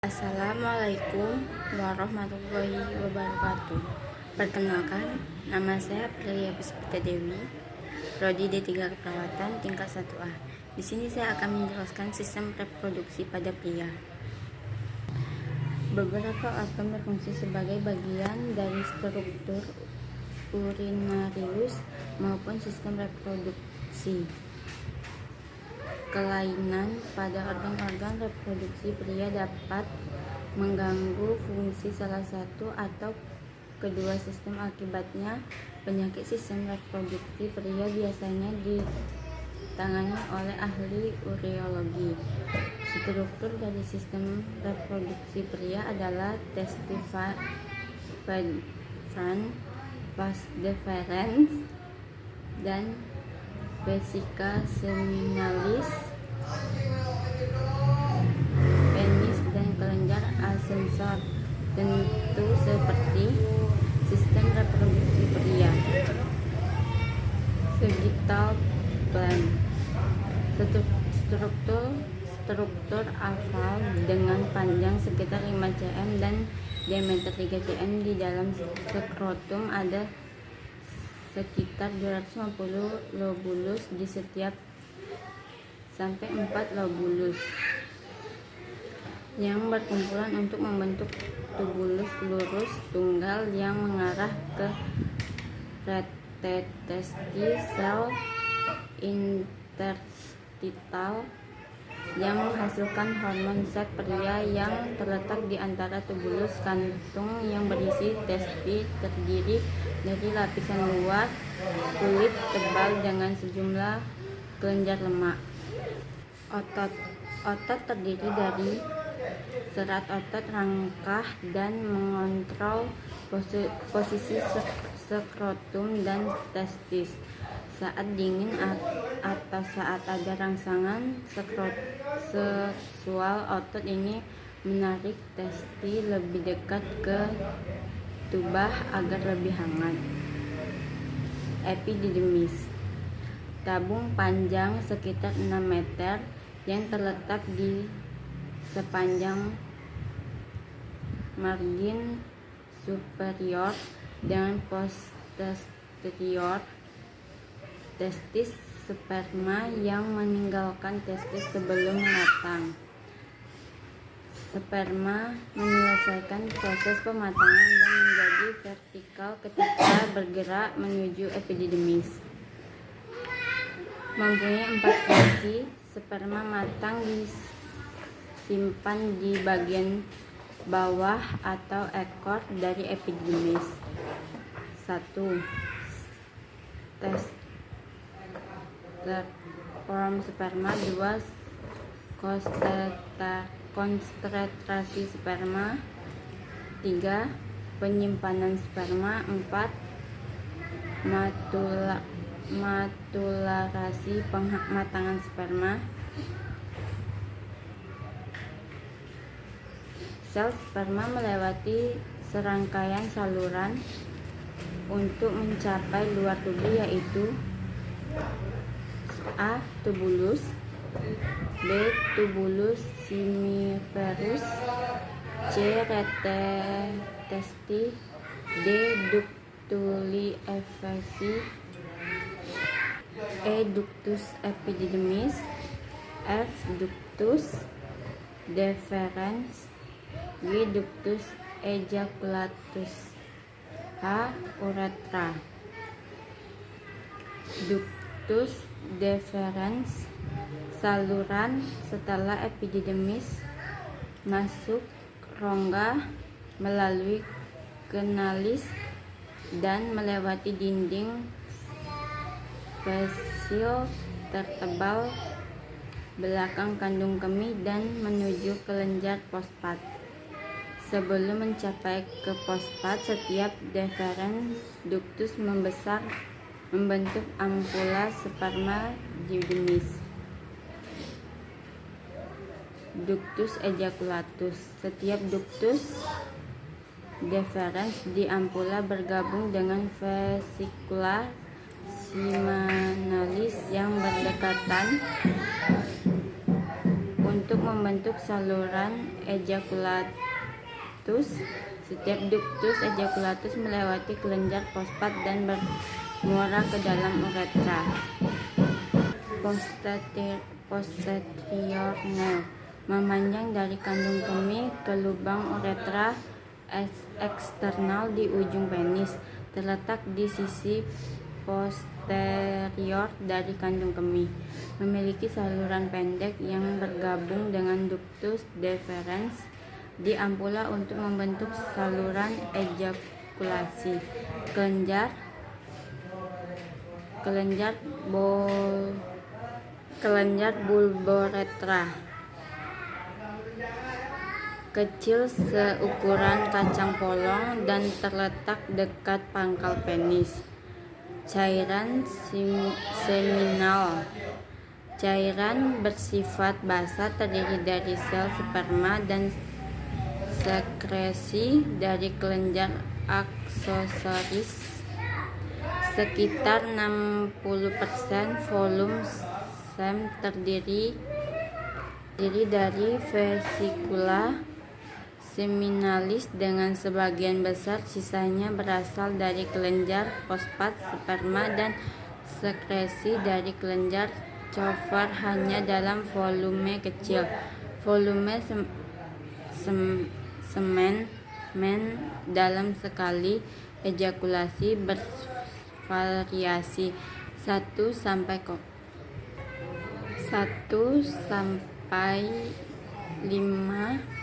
Assalamualaikum warahmatullahi wabarakatuh. Perkenalkan, nama saya Priya Puspita Dewi, Prodi D3 Keperawatan tingkat 1A. Di sini saya akan menjelaskan sistem reproduksi pada pria. Beberapa organ berfungsi sebagai bagian dari struktur urinarius maupun sistem reproduksi. Kelainan pada organ-organ reproduksi pria dapat mengganggu fungsi salah satu atau kedua sistem. Akibatnya, penyakit sistem reproduksi pria biasanya ditangani oleh ahli urologi. Struktur dari sistem reproduksi pria adalah testifa vas deferens dan vesica seminalis, penis dan kelenjar ascensor. Tentu seperti sistem reproduksi pria. Sagittal gland, struktur oval dengan panjang sekitar 5 cm dan diameter 3 cm. Di dalam skrotum ada sekitar 250 lobulus di setiap sampai 4 lobulus yang berkumpulan untuk membentuk tubulus lurus tunggal yang mengarah ke retestesti. Sel interstital yang menghasilkan hormon seks pria yang terletak di antara tubulus. Kantung yang berisi testi terdiri dari lapisan luar kulit tebal dengan sejumlah kelenjar lemak. Otot terdiri dari serat otot rangkah dan mengontrol posisi skrotum dan testis saat dingin atau saat ada rangsangan seksual. Otot ini menarik testi lebih dekat ke tuba agar lebih hangat. Epididymis, tabung panjang sekitar 6 meter yang terletak di sepanjang margin superior dan posterior testis. Sperma yang meninggalkan testis sebelum matang. Sperma menyelesaikan proses pematangan dan menjadi vertikal ketika bergerak menuju epididymis. Mempunyai 4 fungsi. Sperma matang disimpan di bagian bawah atau ekor dari epididymis. 1. Form sperma. 2. Konsentrasi sperma. 3. Penyimpanan sperma. 4. Matularasi pematangan sperma. Sel sperma melewati serangkaian saluran untuk mencapai luar tubuh, yaitu A. Tubulus, B. Tubulus semiferus, C. Retestesti, D. Ductuli effersi, E. Ductus epididymis, F. Ductus deferens, G. Ductus ejaculatus, H. Uretra. Ductus deferens, saluran setelah epididymis masuk rongga melalui kanalis dan melewati dinding fesil tertebal belakang kandung kemih dan menuju kelenjar prostat. Sebelum mencapai ke prostat, setiap deferens ductus membesar membentuk ampula sperma didymis. Ductus ejaculatus, setiap ductus deferens di ampula bergabung dengan vesikula seminalis yang berdekatan untuk membentuk saluran ejakulatus. Setiap ductus ejakulatus melewati kelenjar fosfat dan bermuara ke dalam uretra. Posterior nail memanjang dari kandung kemih ke lubang uretra eksternal di ujung penis, terletak di sisi posterior dari kandung kemih. Memiliki saluran pendek yang bergabung dengan ductus deferens di ampula untuk membentuk saluran ejakulasi. Kelenjar bulboretra kecil seukuran kacang polong dan terletak dekat pangkal penis. Cairan seminal. Cairan bersifat basah terdiri dari sel sperma dan sekresi dari kelenjar aksesoris. Sekitar 60% volume sem terdiri dari vesikula seminalis dengan sebagian besar sisanya berasal dari kelenjar fosfat, sperma, dan sekresi dari kelenjar Chauffeur hanya dalam volume kecil. Volume semen dalam sekali ejakulasi bervariasi 1 sampai 5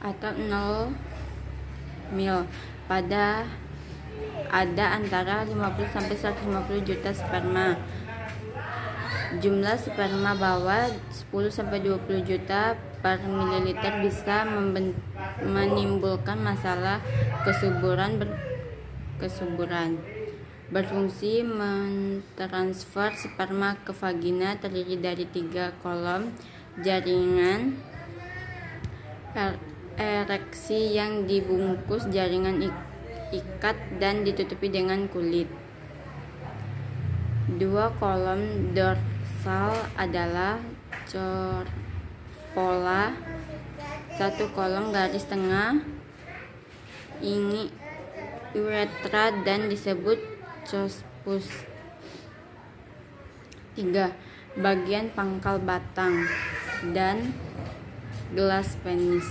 atau 0 mil. Ada antara 50 sampai 150 juta sperma. Jumlah sperma bawah 10 sampai 20 juta per mililiter bisa menimbulkan masalah kesuburan. Berfungsi mentransfer sperma ke vagina, terdiri dari 3 kolom jaringan ereksi yang dibungkus jaringan ikat dan ditutupi dengan kulit. 2 kolom dorsal adalah corpola. 1 kolom garis tengah ini uretra dan disebut cospus. 3. Bagian pangkal batang dan gelas penis.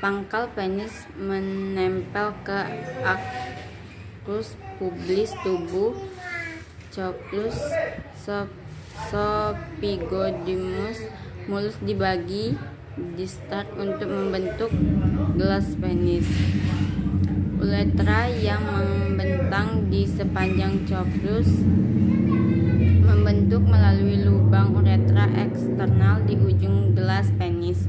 Pangkal penis menempel ke arcus pubis tubuh coplus sopigodymus. Mulus dibagi di start untuk membentuk gelas penis. Uretra yang membentang di sepanjang coplus membentuk melalui lubang uretra eksternal di ujung gelas penis.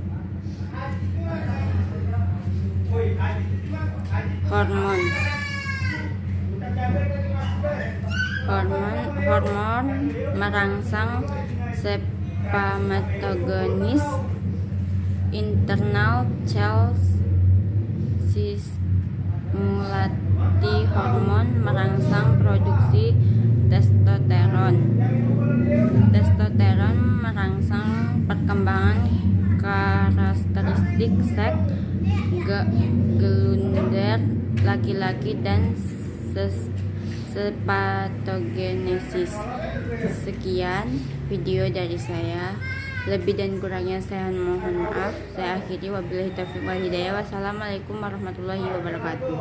Hormon merangsang spermatogenesis internal cell stimulati. Hormon merangsang produksi testosteron. Testosteron merangsang perkembangan karakteristik seks gelunder laki-laki dan spermatogenesis. Sekian video dari saya. Lebih dan kurangnya saya mohon maaf. Saya akhiri, wabillahi taufiq wal hidayah. Wassalamualaikum warahmatullahi wabarakatuh.